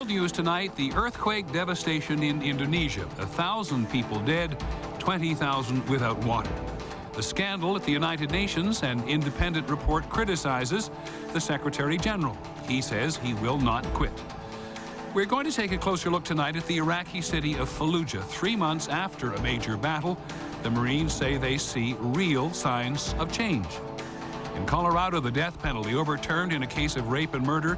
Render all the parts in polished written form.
News tonight, the earthquake devastation in Indonesia. 1,000 people dead, 20,000 without water. The scandal at the United Nations, an independent report criticizes the Secretary General. He says he will not quit. We're going to take a closer look tonight at the Iraqi city of Fallujah. 3 months after a major battle, the Marines say they see real signs of change. In Colorado, the death penalty overturned in a case of rape and murder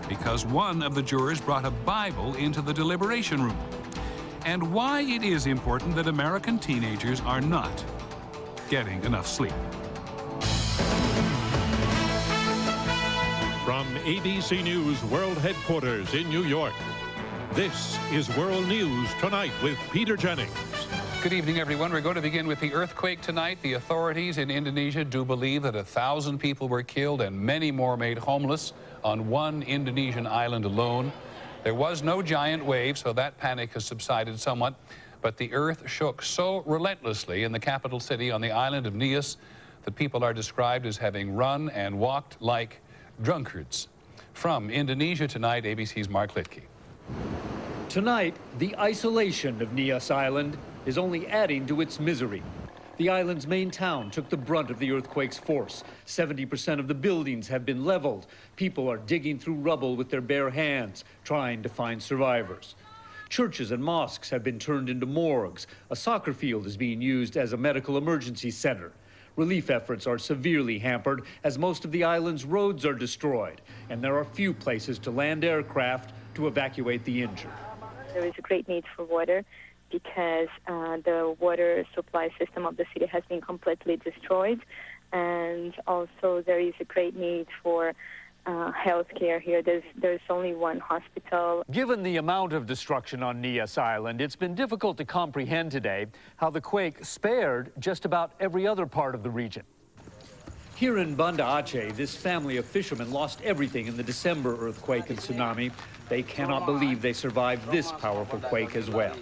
because one of the jurors brought a Bible into the deliberation room. And why it is important that American teenagers are not getting enough sleep. From ABC News World Headquarters in New York, this is World News Tonight with Peter Jennings. Good evening, everyone. We're going to begin with the earthquake tonight. The authorities in Indonesia do believe that 1,000 people were killed and many more made homeless on one Indonesian island alone. There was no giant wave, so that panic has subsided somewhat, but the earth shook so relentlessly in the capital city on the island of Nias that people are described as having run and walked like drunkards. From Indonesia tonight, ABC's Mark Litke. Tonight, the isolation of Nias Island is only adding to its misery. The island's main town took the brunt of the earthquake's force. 70% of the buildings have been leveled. People are digging through rubble with their bare hands, trying to find survivors. Churches and mosques have been turned into morgues. A soccer field is being used as a medical emergency center. Relief efforts are severely hampered as most of the island's roads are destroyed, and there are few places to land aircraft to evacuate the injured. There is a great need for water because the water supply system of the city has been completely destroyed, and also there is a great need for health care here. There's only one hospital. Given the amount of destruction on Nias Island, it's been difficult to comprehend today how the quake spared just about every other part of the region. Here in Banda Aceh, this family of fishermen lost everything in the December earthquake and tsunami. They cannot believe they survived this powerful quake as well.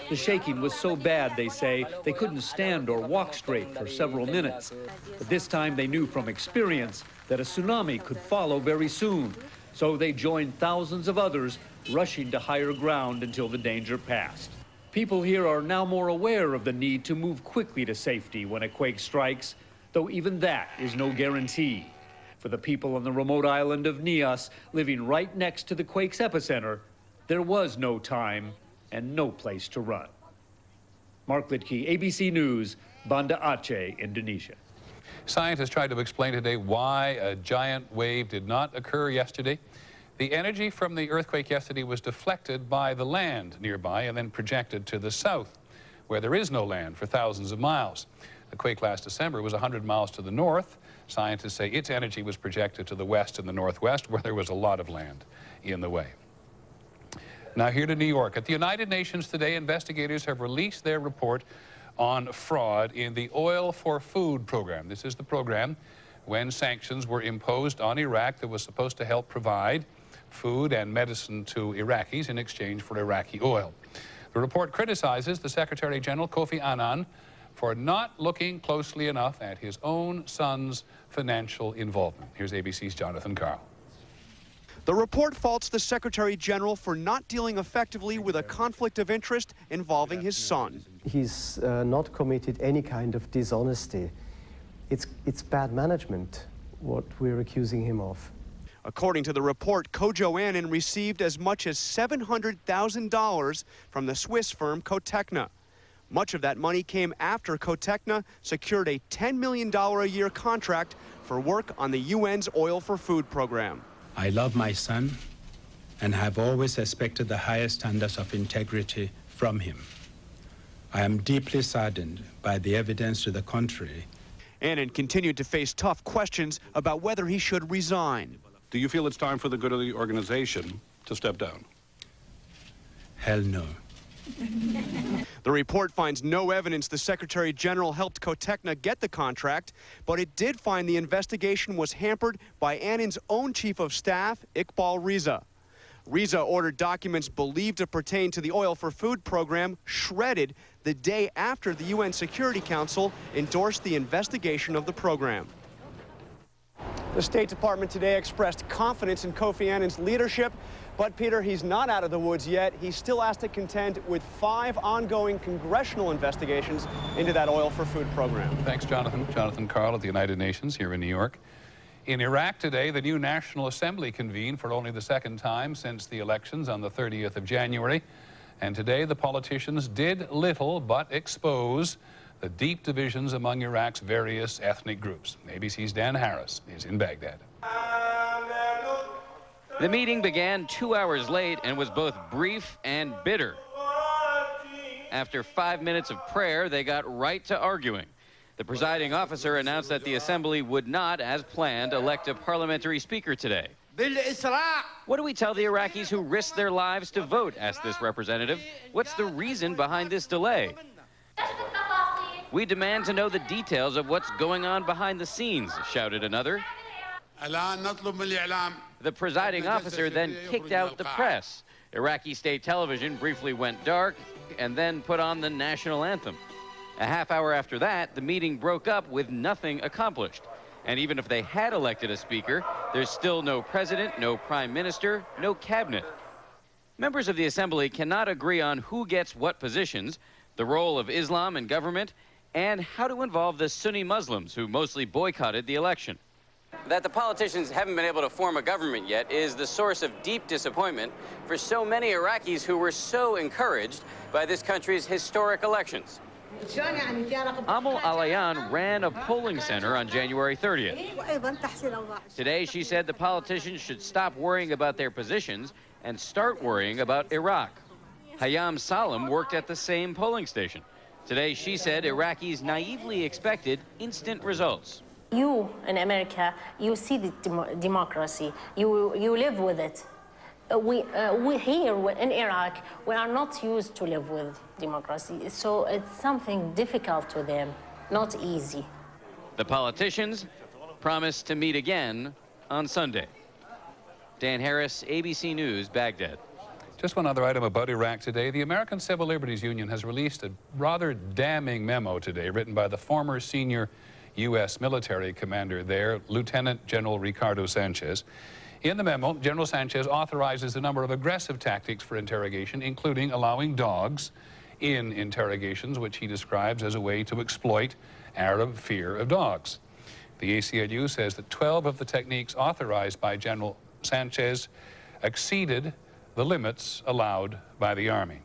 The shaking was so bad, they say, they couldn't stand or walk straight for several minutes. But this time they knew from experience that a tsunami could follow very soon. So they joined thousands of others rushing to higher ground until the danger passed. People here are now more aware of the need to move quickly to safety when a quake strikes, though even that is no guarantee. For the people on the remote island of Nias, living right next to the quake's epicenter, there was no time and no place to run. Mark Litke, ABC News, Banda Aceh, Indonesia. Scientists tried to explain today why a giant wave did not occur yesterday. The energy from the earthquake yesterday was deflected by the land nearby and then projected to the south, where there is no land for thousands of miles. The quake last December was 100 miles to the north. Scientists say its energy was projected to the west and the northwest, where there was a lot of land in the way. Now here to New York. At the United Nations today, investigators have released their report on fraud in the Oil for Food program. This is the program when sanctions were imposed on Iraq that was supposed to help provide food and medicine to Iraqis in exchange for Iraqi oil. The report criticizes the Secretary General, Kofi Annan, for not looking closely enough at his own son's financial involvement. Here's ABC's Jonathan Carl. The report faults the Secretary General for not dealing effectively with a conflict of interest involving his son. He's not committed any kind of dishonesty. It's bad management, what we're accusing him of. According to the report, Kojo Annan received as much as $700,000 from the Swiss firm Cotecna. Much of that money came after Cotecna secured a $10 million a year contract for work on the UN's Oil for Food program. I love my son and have always expected the highest standards of integrity from him. I am deeply saddened by the evidence to the contrary. Annan continued to face tough questions about whether he should resign. Do you feel it's time for the good of the organization to step down? Hell no. The report finds no evidence the Secretary General helped Cotecna get the contract, but it did find the investigation was hampered by Annan's own chief of staff, Iqbal Riza. Riza ordered documents believed to pertain to the Oil for Food program shredded the day after the UN Security Council endorsed the investigation of the program. The State Department today expressed confidence in Kofi Annan's leadership, but Peter, he's not out of the woods yet. He's still has to contend with 5 ongoing congressional investigations into that oil for food program. Thanks, Jonathan. Jonathan Karl at the United Nations here in New York. In Iraq today, the new National Assembly convened for only the second time since the elections on the 30th of January. And today, the politicians did little but expose the deep divisions among Iraq's various ethnic groups. ABC's Dan Harris is in Baghdad. The meeting began 2 hours late and was both brief and bitter. After 5 minutes of prayer, they got right to arguing. The presiding officer announced that the assembly would not, as planned, elect a parliamentary speaker today. What do we tell the Iraqis who risked their lives to vote, asked this representative. What's the reason behind this delay? We demand to know the details of what's going on behind the scenes, shouted another. The presiding officer then kicked out the press. Iraqi state television briefly went dark and then put on the national anthem. A half hour after that, the meeting broke up with nothing accomplished. And even if they had elected a speaker, there's still no president, no prime minister, no cabinet. Members of the assembly cannot agree on who gets what positions, the role of Islam in government, and how to involve the Sunni Muslims who mostly boycotted the election. That the politicians haven't been able to form a government yet is the source of deep disappointment for so many Iraqis who were so encouraged by this country's historic elections. Amal Alayan ran a polling center on January 30th. Today, she said the politicians should stop worrying about their positions and start worrying about Iraq. Hayam Salam worked at the same polling station. Today, she said Iraqis naively expected instant results. You in America, you see the democracy. You live with it. We here in Iraq, we are not used to live with democracy, so it's something difficult to them, not easy. The politicians promised to meet again on Sunday. Dan Harris, ABC News, Baghdad. Just one other item about Iraq today. The American Civil Liberties Union has released a rather damning memo today written by the former senior U.S. military commander there, Lieutenant General Ricardo Sanchez. In the memo, General Sanchez authorizes a number of aggressive tactics for interrogation, including allowing dogs in interrogations, which he describes as a way to exploit Arab fear of dogs. The ACLU says that 12 of the techniques authorized by General Sanchez exceeded the limits allowed by the Army.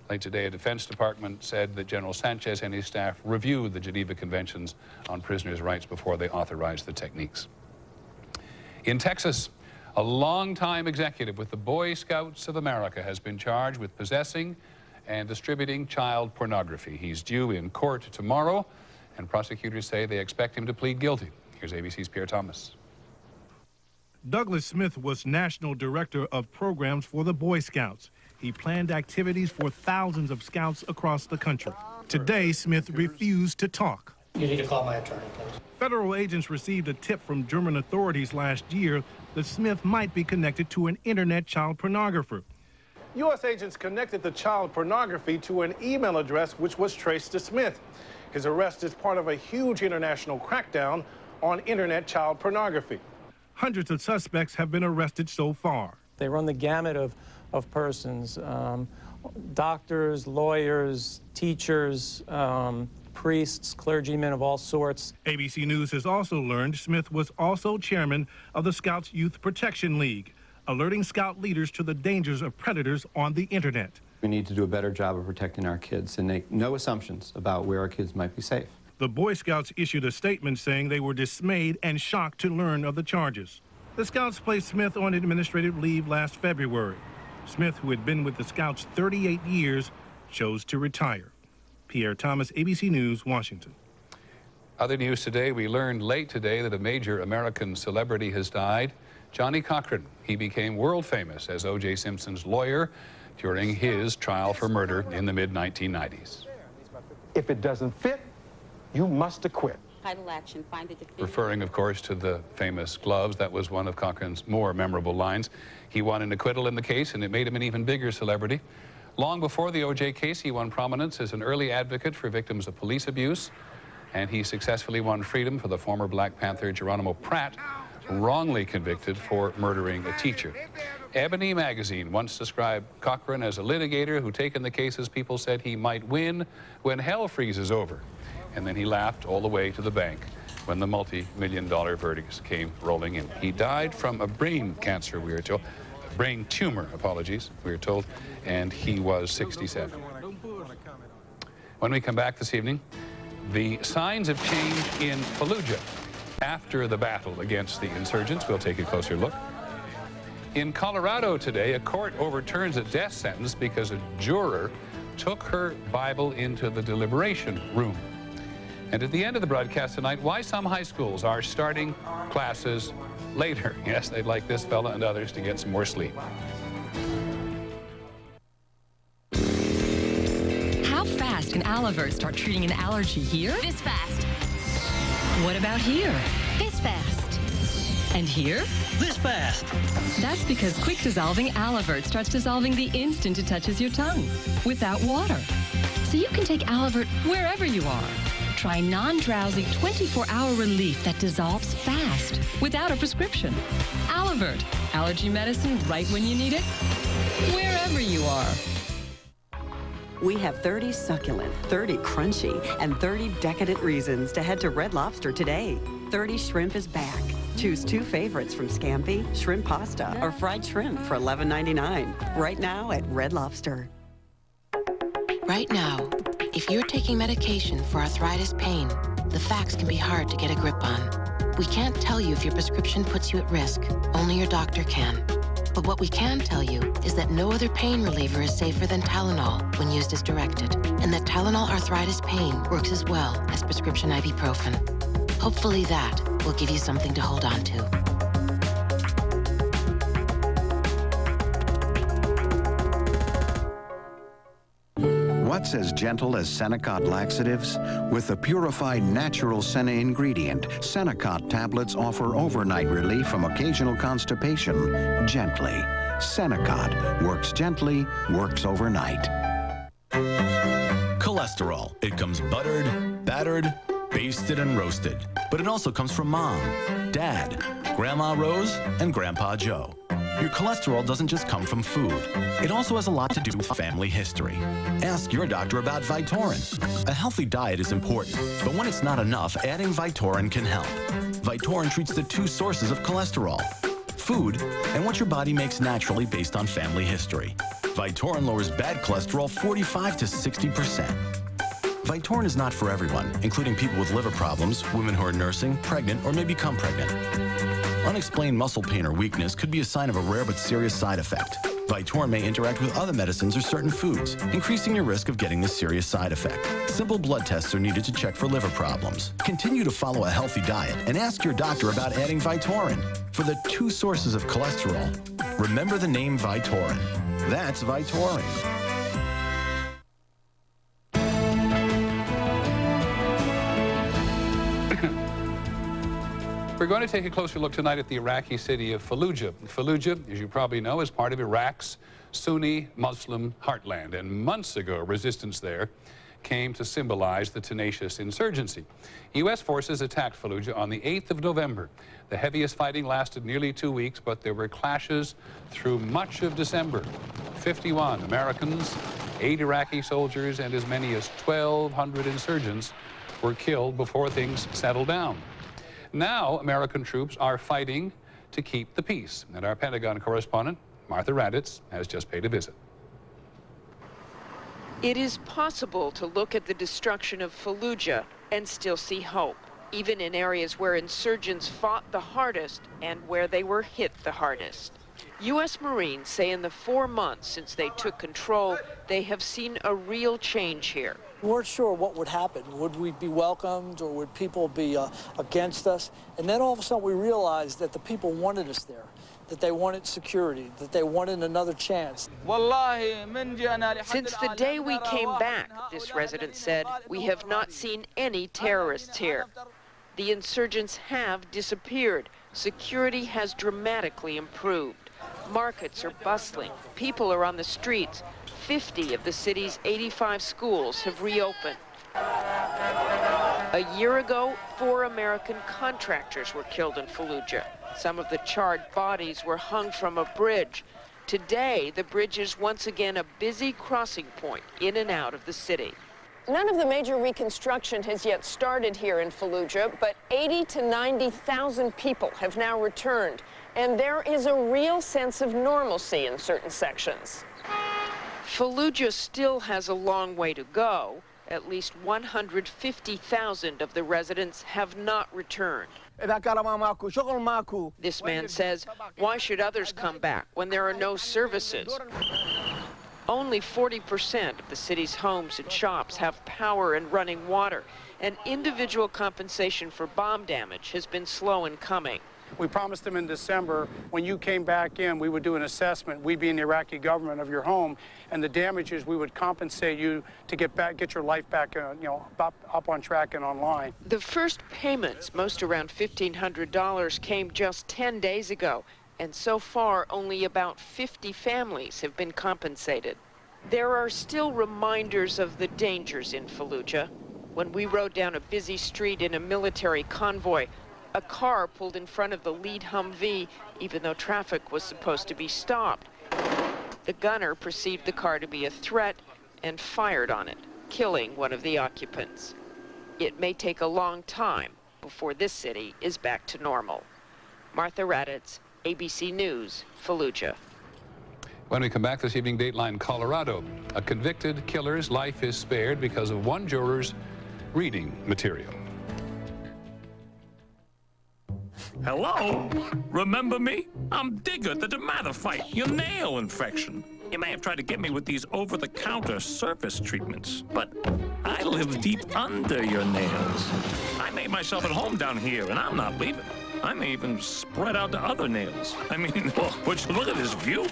Late today, a Defense Department said that General Sanchez and his staff reviewed the Geneva Conventions on prisoners' rights before they authorized the techniques. In Texas, a longtime executive with the Boy Scouts of America has been charged with possessing and distributing child pornography. He's due in court tomorrow, and prosecutors say they expect him to plead guilty. Here's ABC's Pierre Thomas. Douglas Smith was National Director of Programs for the Boy Scouts. He planned activities for thousands of scouts across the country. Today, Smith refused to talk. You need to call my attorney, please. Federal agents received a tip from German authorities last year that Smith might be connected to an internet child pornographer. U.S. agents connected the child pornography to an email address which was traced to Smith. His arrest is part of a huge international crackdown on internet child pornography. Hundreds of suspects have been arrested so far. They run the gamut of persons, doctors, lawyers, teachers, priests, clergymen of all sorts. ABC News has also learned Smith was also chairman of the Scouts Youth Protection League, alerting Scout leaders to the dangers of predators on the internet. We need to do a better job of protecting our kids and make no assumptions about where our kids might be safe. The Boy Scouts issued a statement saying they were dismayed and shocked to learn of the charges. The Scouts placed Smith on administrative leave last February. Smith, who had been with the Scouts 38 years, chose to retire. Pierre Thomas, ABC News, Washington. Other news today, we learned late today that a major American celebrity has died. Johnny Cochran. He became world famous as O.J. Simpson's lawyer during his trial for murder in the mid-1990s. If it doesn't fit, you must acquit. Title action, find the defendant. Referring, of course, to the famous gloves. That was one of Cochran's more memorable lines. He won an acquittal in the case, and it made him an even bigger celebrity. Long before the O.J. case, he won prominence as an early advocate for victims of police abuse, and he successfully won freedom for the former Black Panther Geronimo Pratt wrongly convicted for murdering a teacher. Ebony magazine once described Cochran as a litigator who, taken the cases people said he might win when hell freezes over. And then he laughed all the way to the bank when the multi-million-dollar verdicts came rolling in. He died from a brain cancer, we were told. A brain tumor, apologies, we were told, and he was 67. When we come back this evening, the signs of change in Fallujah after the battle against the insurgents. We'll take a closer look. In Colorado today, a court overturns a death sentence because a juror took her Bible into the deliberation room. And at the end of the broadcast tonight, why some high schools are starting classes later. Yes, they'd like this fella and others to get some more sleep. How fast can Alivert start treating an allergy here? This fast. What about here? This fast. And here? This fast. That's because quick dissolving Alivert starts dissolving the instant it touches your tongue, without water. So you can take Alivert wherever you are. Try non-drowsy 24-hour relief that dissolves fast, without a prescription. Alivert, allergy medicine right when you need it, wherever you are. We have 30 succulent, 30 crunchy, and 30 decadent reasons to head to Red Lobster today. 30 Shrimp is back. Choose 2 favorites from scampi, shrimp pasta, or fried shrimp for $11.99. Right now at Red Lobster. Right now, if you're taking medication for arthritis pain, the facts can be hard to get a grip on. We can't tell you if your prescription puts you at risk. Only your doctor can. But what we can tell you is that no other pain reliever is safer than Tylenol when used as directed, and that Tylenol arthritis pain works as well as prescription ibuprofen. Hopefully that will give you something to hold on to. What's as gentle as Senecot laxatives? With the purified natural Sene ingredient, Senecot tablets offer overnight relief from occasional constipation, gently. Senecot works gently, works overnight. Cholesterol. It comes buttered, battered, basted, and roasted. But it also comes from Mom, Dad, Grandma Rose, and Grandpa Joe. Your cholesterol doesn't just come from food. It also has a lot to do with family history. Ask your doctor about Vytorin. A healthy diet is important, but when it's not enough, adding Vytorin can help. Vytorin treats the 2 sources of cholesterol, food and what your body makes naturally based on family history. Vytorin lowers bad cholesterol 45 to 60%. Vytorin is not for everyone, including people with liver problems, women who are nursing, pregnant, or may become pregnant. Unexplained muscle pain or weakness could be a sign of a rare but serious side effect. Vytorin may interact with other medicines or certain foods, increasing your risk of getting this serious side effect. Simple blood tests are needed to check for liver problems. Continue to follow a healthy diet and ask your doctor about adding Vytorin for the 2 sources of cholesterol. Remember the name Vytorin. That's Vytorin. We're going to take a closer look tonight at the Iraqi city of Fallujah. Fallujah, as you probably know, is part of Iraq's Sunni Muslim heartland. And months ago, resistance there came to symbolize the tenacious insurgency. U.S. forces attacked Fallujah on the 8th of November. The heaviest fighting lasted nearly 2 weeks, but there were clashes through much of December. 51 Americans, 8 Iraqi soldiers, and as many as 1,200 insurgents were killed before things settled down. Now, American troops are fighting to keep the peace. And our Pentagon correspondent, Martha Raddatz, has just paid a visit. It is possible to look at the destruction of Fallujah and still see hope, even in areas where insurgents fought the hardest and where they were hit the hardest. U.S. Marines say in the 4 months since they took control, they have seen a real change here. We weren't sure what would happen. Would we be welcomed or would people be against us? And then all of a sudden we realized that the people wanted us there, that they wanted security, that they wanted another chance. Since the day we came back, this resident said, we have not seen any terrorists here. The insurgents have disappeared. Security has dramatically improved. Markets are bustling. People are on the streets. 50 of the city's 85 schools have reopened. A year ago, 4 American contractors were killed in Fallujah. Some of the charred bodies were hung from a bridge. Today, the bridge is once again a busy crossing point in and out of the city. None of the major reconstruction has yet started here in Fallujah, but 80 to 90,000 people have now returned, and there is a real sense of normalcy in certain sections. Fallujah still has a long way to go. At least 150,000 of the residents have not returned. This man says, why should others come back when there are no services? Only 40% of the city's homes and shops have power and running water, and individual compensation for bomb damage has been slow in coming. We promised them in December, when you came back in, we would do an assessment, we being the Iraqi government, of your home, and the damages, we would compensate you to get your life back, up on track and online. The first payments, most around $1,500, came just 10 days ago, and so far only about 50 families have been compensated. There are still reminders of the dangers in Fallujah. When we rode down a busy street in a military convoy, a car pulled in front of the lead Humvee, even though traffic was supposed to be stopped. The gunner perceived the car to be a threat and fired on it, killing one of the occupants. It may take a long time before this city is back to normal. Martha Raditz, ABC News, Fallujah. When we come back this evening, Dateline Colorado. A convicted killer's life is spared because of one juror's reading material. Hello? Remember me? I'm Digger, the dermatophyte, your nail infection. You may have tried to get me with these over-the-counter surface treatments, but I live deep under your nails. I made myself at home down here, and I'm not leaving. I may even spread out to other nails. I mean, would you look at this view?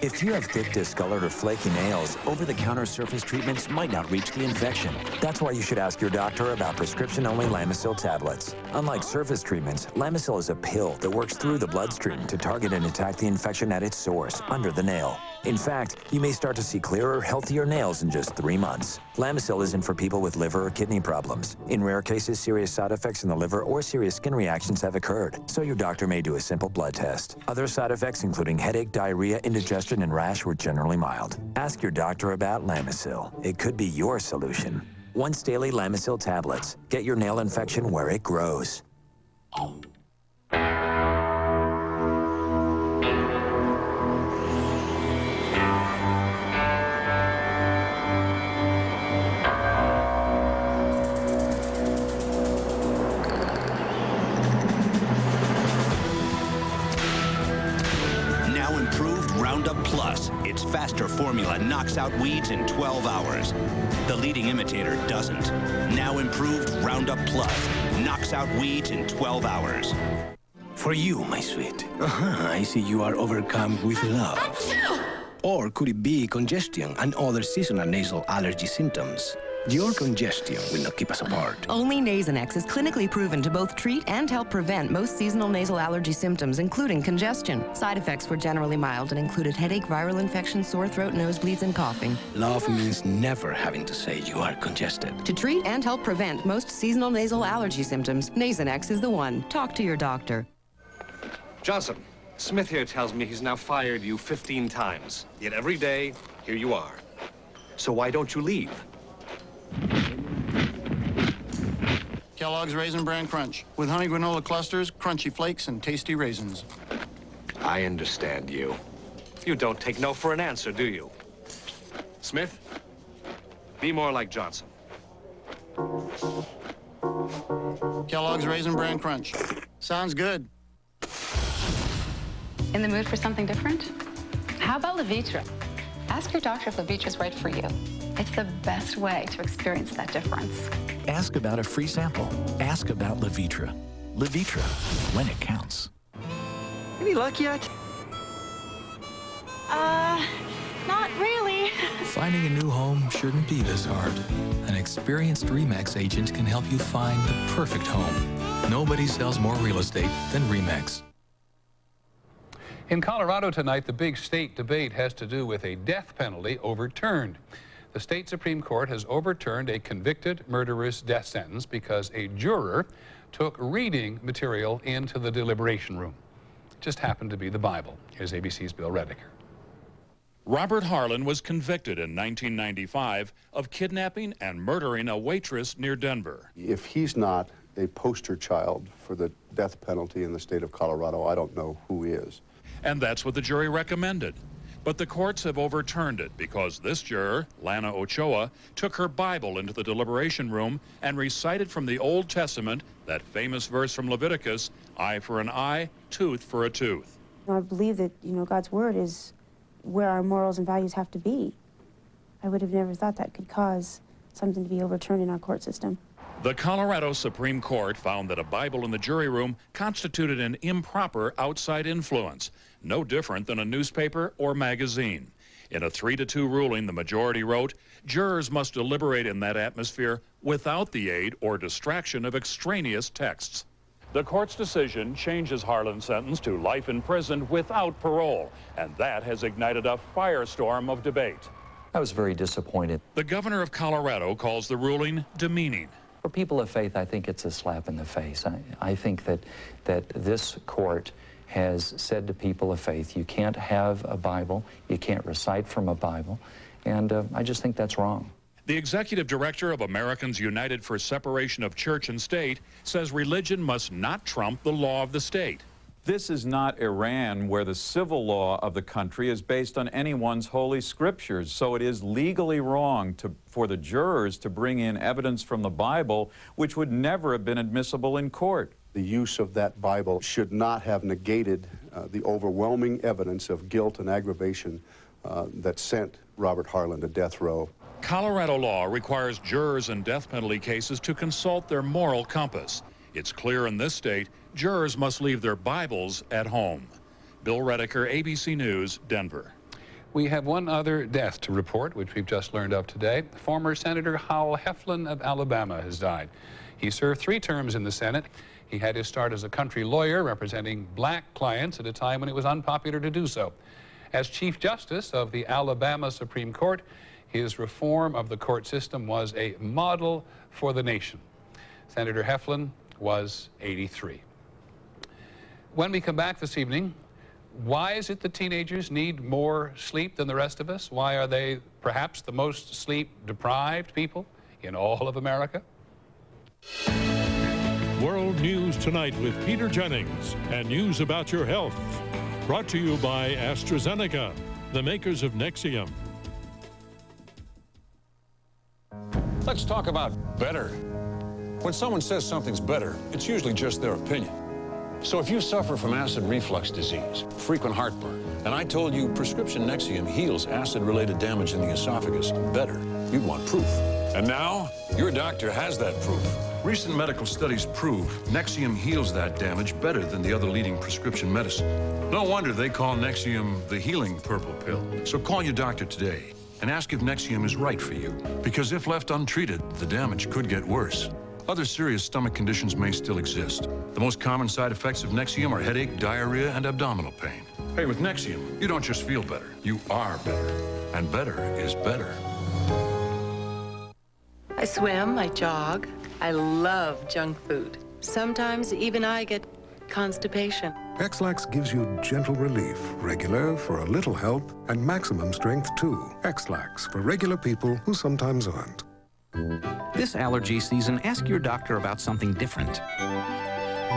If you have thick, discolored, or flaky nails, over-the-counter surface treatments might not reach the infection. That's why you should ask your doctor about prescription-only Lamisil tablets. Unlike surface treatments, Lamisil is a pill that works through the bloodstream to target and attack the infection at its source, under the nail. In fact, you may start to see clearer, healthier nails in just 3 months. Lamisil isn't for people with liver or kidney problems. In rare cases, serious side effects in the liver or serious skin reactions have occurred, so your doctor may do a simple blood test. Other side effects, including headache, diarrhea, indigestion, and rash, were generally mild. Ask your doctor about Lamisil. It could be your solution. Once daily Lamisil tablets. Get your nail infection where it grows. Plus, its faster formula knocks out weeds in 12 hours. The leading imitator doesn't. Now improved Roundup Plus knocks out weeds in 12 hours. For you, my sweet. I see you are overcome with love. Or could it be congestion and other seasonal nasal allergy symptoms? Your congestion will not keep us apart. Only Nasonex is clinically proven to both treat and help prevent most seasonal nasal allergy symptoms, including congestion. Side effects were generally mild and included headache, viral infection, sore throat, nosebleeds, and coughing. Love means never having to say you are congested. To treat and help prevent most seasonal nasal allergy symptoms, Nasonex is the one. Talk to your doctor. Johnson, Smith here tells me he's now fired you 15 times. Yet every day, here you are. So why don't you leave? Kellogg's Raisin Bran Crunch with honey granola clusters, crunchy flakes, and tasty raisins. I understand you. You don't take no for an answer, do you? Smith, be more like Johnson. Kellogg's Raisin Bran Crunch. Sounds good. In the mood for something different? How about Levitra? Ask your doctor if Levitra's right for you. It's the best way to experience that difference. Ask about a free sample. Ask about Levitra. Levitra, when it counts. Any luck yet? Not really. Finding a new home shouldn't be this hard. An experienced RE/MAX agent can help you find the perfect home. Nobody sells more real estate than RE/MAX. In Colorado tonight, the big state debate has to do with a death penalty overturned. The state Supreme Court has overturned a convicted murderer's death sentence because a juror took reading material into the deliberation room. just happened to be the Bible. Here's ABC's Bill Rediker. Robert Harlan was convicted in 1995 of kidnapping and murdering a waitress near Denver. If he's not a poster child for the death penalty in the state of Colorado, I don't know who is. And that's what the jury recommended. But the courts have overturned it because this juror, Lana Ochoa, took her Bible into the deliberation room and recited from the Old Testament that famous verse from Leviticus, eye for an eye, tooth for a tooth. I believe that, God's word is where our morals and values have to be. I would have never thought that could cause something to be overturned in our court system. The Colorado Supreme Court found that a Bible in the jury room constituted an improper outside influence, no different than a newspaper or magazine. In a 3-2 ruling, the majority wrote, jurors must deliberate in that atmosphere without the aid or distraction of extraneous texts. The court's decision changes Harlan's sentence to life in prison without parole, and that has ignited a firestorm of debate. I was very disappointed. The governor of Colorado calls the ruling demeaning. For people of faith, I think it's a slap in the face. I think that this court has said to people of faith, you can't have a Bible, you can't recite from a Bible, and I just think that's wrong. The executive director of Americans United for Separation of Church and State says religion must not trump the law of the state. This is not Iran, where the civil law of the country is based on anyone's holy scriptures. So it is legally wrong for the jurors to bring in evidence from the Bible, which would never have been admissible in court. The use of that Bible should not have negated the overwhelming evidence of guilt and aggravation that sent Robert Harlan to death row. Colorado law requires jurors in death penalty cases to consult their moral compass. It's clear in this state, jurors must leave their Bibles at home. Bill Rediker, ABC News, Denver. We have one other death to report, which we've just learned of today. Former Senator Howell Heflin of Alabama has died. He served 3 terms in the Senate. He had his start as a country lawyer representing black clients at a time when it was unpopular to do so. As Chief Justice of the Alabama Supreme Court, his reform of the court system was a model for the nation. Senator Heflin was 83. When we come back this evening, why is it that teenagers need more sleep than the rest of us? Why are they perhaps the most sleep-deprived people in all of America? World News Tonight with Peter Jennings and news about your health. Brought to you by AstraZeneca, the makers of Nexium. Let's talk about better. When someone says something's better, it's usually just their opinion. So if you suffer from acid reflux disease, frequent heartburn, and I told you prescription Nexium heals acid-related damage in the esophagus better, you'd want proof. And now, your doctor has that proof. Recent medical studies prove Nexium heals that damage better than the other leading prescription medicine. No wonder they call Nexium the healing purple pill. So call your doctor today and ask if Nexium is right for you. Because if left untreated, the damage could get worse. Other serious stomach conditions may still exist. The most common side effects of Nexium are headache, diarrhea, and abdominal pain. Hey, with Nexium, you don't just feel better, you are better. And better is better. I swim, I jog. I love junk food. Sometimes even I get constipation. X-Lax gives you gentle relief, regular for a little help, and maximum strength too. X-Lax for regular people who sometimes aren't. This allergy season, ask your doctor about something different.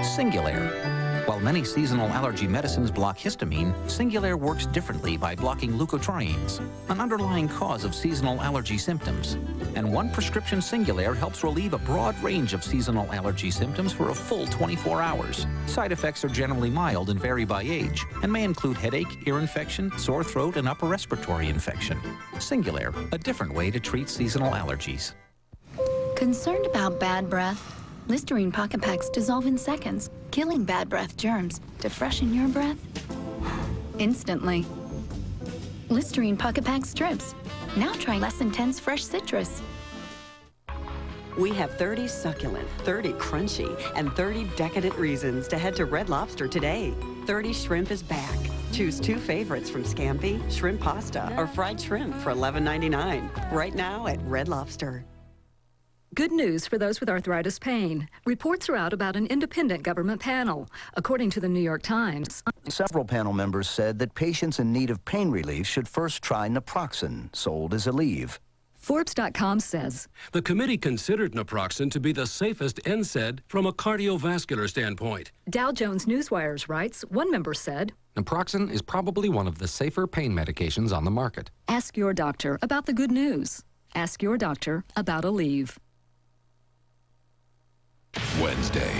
Singulair. While many seasonal allergy medicines block histamine, Singulair works differently by blocking leukotrienes, an underlying cause of seasonal allergy symptoms. And one prescription Singulair helps relieve a broad range of seasonal allergy symptoms for a full 24 hours. Side effects are generally mild and vary by age, and may include headache, ear infection, sore throat, and upper respiratory infection. Singulair, a different way to treat seasonal allergies. Concerned about bad breath? Listerine Pocket Packs dissolve in seconds, killing bad breath germs to freshen your breath instantly. Listerine Pocket Pack strips. Now try less intense fresh citrus. We have 30 succulent, 30 crunchy, and 30 decadent reasons to head to Red Lobster today. 30 shrimp is back. Choose 2 favorites from scampi, shrimp pasta, or fried shrimp for $11.99. Right now at Red Lobster. Good news for those with arthritis pain. Reports are out about an independent government panel. According to the New York Times, several panel members said that patients in need of pain relief should first try naproxen, sold as Aleve. Forbes.com says the committee considered naproxen to be the safest NSAID from a cardiovascular standpoint. Dow Jones Newswires writes, one member said, naproxen is probably one of the safer pain medications on the market. Ask your doctor about the good news. Ask your doctor about Aleve. Wednesday.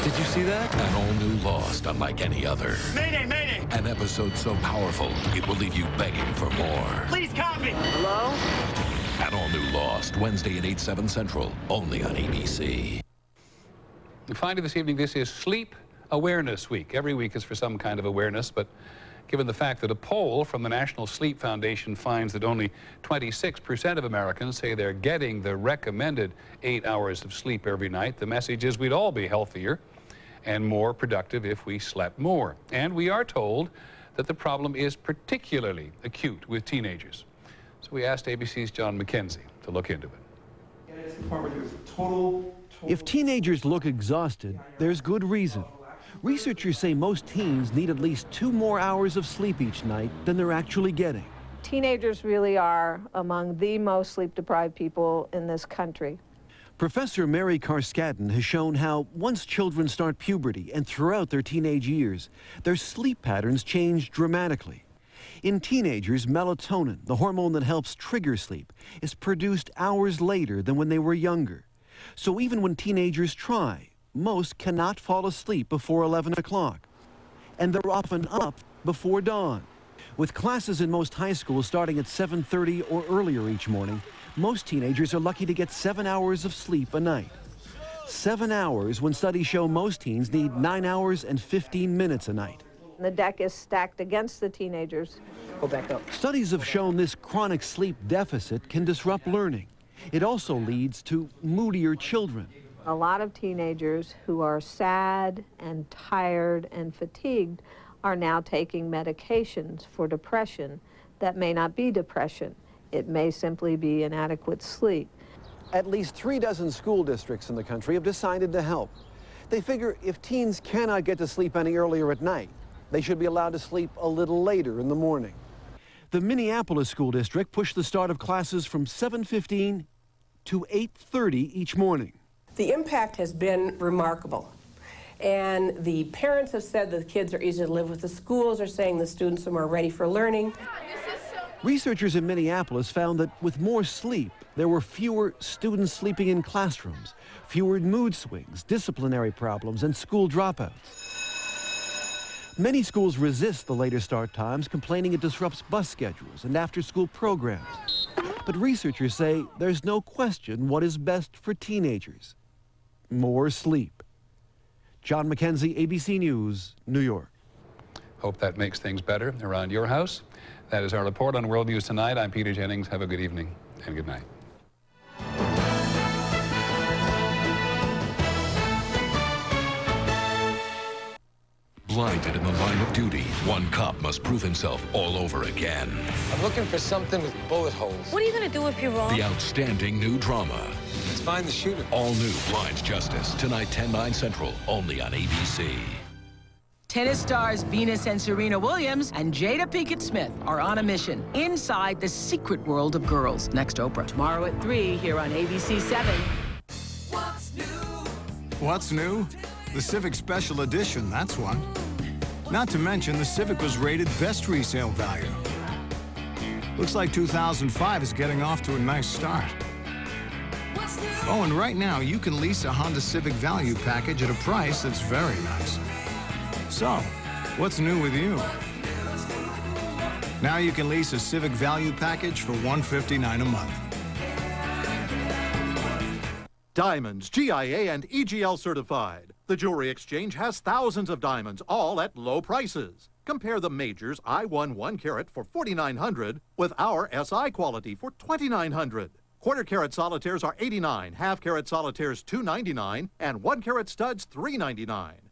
Did you see that? An all-new Lost unlike any other. Mayday, mayday! An episode so powerful, it will leave you begging for more. Please copy! Hello? An all-new Lost, Wednesday at 8/7 Central, only on ABC. Finally this evening, this is Sleep Awareness Week. Every week is for some kind of awareness, but given the fact that a poll from the National Sleep Foundation finds that only 26% of Americans say they're getting the recommended 8 hours of sleep every night, the message is we'd all be healthier and more productive if we slept more. And we are told that the problem is particularly acute with teenagers. So we asked ABC's John McKenzie to look into it. If teenagers look exhausted, there's good reason. Researchers say most teens need at least 2 more hours of sleep each night than they're actually getting. Teenagers really are among the most sleep-deprived people in this country. Professor Mary Carskadden has shown how once children start puberty and throughout their teenage years, their sleep patterns change dramatically. In teenagers, melatonin, the hormone that helps trigger sleep, is produced hours later than when they were younger. So even when teenagers try, most cannot fall asleep before 11 o'clock. And they're often up before dawn. With classes in most high schools starting at 7:30 or earlier each morning, most teenagers are lucky to get 7 hours of sleep a night. 7 hours when studies show most teens need 9 hours and 15 minutes a night. The deck is stacked against the teenagers. Go back up. Studies have shown this chronic sleep deficit can disrupt learning. It also leads to moodier children. A lot of teenagers who are sad and tired and fatigued are now taking medications for depression that may not be depression. It may simply be inadequate sleep. At least 3 dozen school districts in the country have decided to help. They figure if teens cannot get to sleep any earlier at night, they should be allowed to sleep a little later in the morning. The Minneapolis School District pushed the start of classes from 7:15 to 8:30 each morning. The impact has been remarkable. And the parents have said that the kids are easier to live with. The schools are saying the students are more ready for learning. Researchers in Minneapolis found that with more sleep, there were fewer students sleeping in classrooms, fewer mood swings, disciplinary problems, and school dropouts. Many schools resist the later start times, complaining it disrupts bus schedules and after-school programs. But researchers say there's no question what is best for teenagers: more sleep. John McKenzie, ABC News, New York. Hope that makes things better around your house. That is our report on World News Tonight. I'm Peter Jennings. Have a good evening and good night. Blinded in the line of duty, one cop must prove himself all over again. I'm looking for something with bullet holes. What are you going to do if you're wrong? The outstanding new drama. Let's find the shooter. All new Blind Justice, tonight 10/9 Central, only on ABC. Tennis stars Venus and Serena Williams and Jada Pinkett Smith are on a mission inside the secret world of girls. Next Oprah. Tomorrow at 3 here on ABC 7. What's new? The Civic Special Edition, that's one. Not to mention, the Civic was rated best resale value. Looks like 2005 is getting off to a nice start. Oh, and right now, you can lease a Honda Civic Value Package at a price that's very nice. So, what's new with you? Now you can lease a Civic Value Package for $159 a month. Diamonds, GIA and EGL certified. The Jewelry Exchange has thousands of diamonds, all at low prices. Compare the Majors I1 1 carat for $4,900 with our SI quality for $2,900. Quarter carat solitaires are $89, half carat solitaires $299, and 1 carat studs $399.